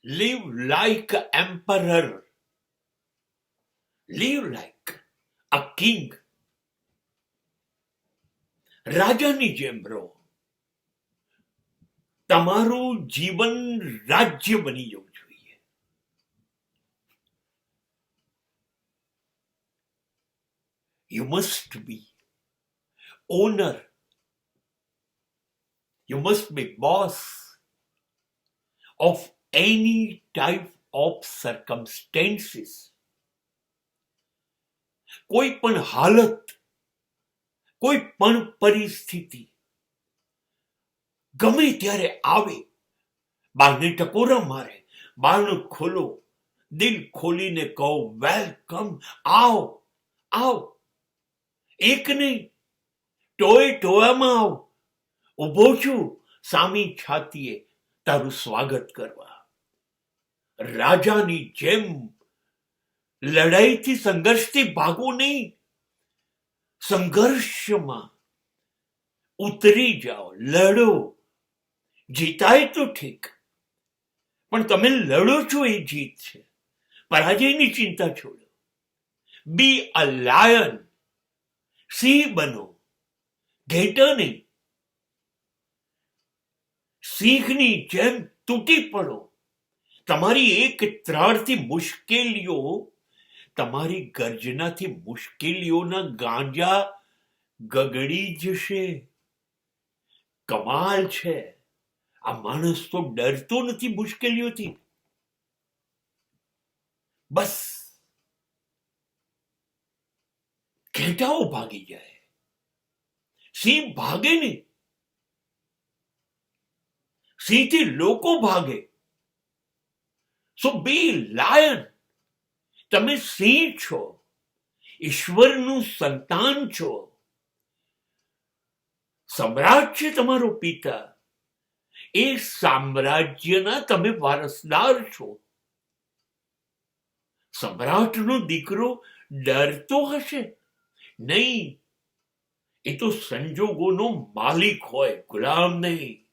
Live like an emperor. Live like a king. રાજાની જેમ રહો. તમારું જીવન રાજ્ય બની જવું જોઈએ. You must be owner. You must be boss of any type of circumstances. કોઈ પણ હાલત, કોઈ પણ પરિસ્થિતિ ગમે ત્યારે આવે, બારને ટકોરા મારે, બારણું ખોલો, દિલ ખોલીને કહો, વેલકમ, આવ આવ. એક નહીં, ટોય ટોયામાં આવ. ઊભો છું સામી છાતીએ તારું સ્વાગત કરવા. રાજાની જેમ લડાઈથી, સંઘર્ષથી ભાગો નહીં. સંઘર્ષમાં ઉતરી જાઓ, લડો. જીતાય તો ઠીક, પણ તમે લડો છો એ જીત છે. પરાજયની ચિંતા છોડો. બી અ લાયન. સિંહ બનો, ઘેટા નહીં. સિંહની જેમ તૂટી પડો. તમારી એક ત્રાળથી મુશ્કેલીઓ, તમારી ગર્જનાથી મુશ્કેલીઓના ગાંજા ગગડી જશે. કમાલ છે, આ માણસ તો ડરતો નથી મુશ્કેલીઓથી. બસ ઘેટાઓ ભાગી જાય, સિંહ ભાગે નહીં. સિંહથી લોકો ભાગે. સો બી લાયન. તમે સિંહ છો, ઈશ્વરનું સંતાન છો. સમ્રાટ છે તમારો પિતા, એ સામ્રાજ્યના તમે વારસદાર છો. સમ્રાટનો દીકરો ડરતો હશે? નહીં, એ તો સંજોગોનો માલિક હોય, ગુલામ નહીં.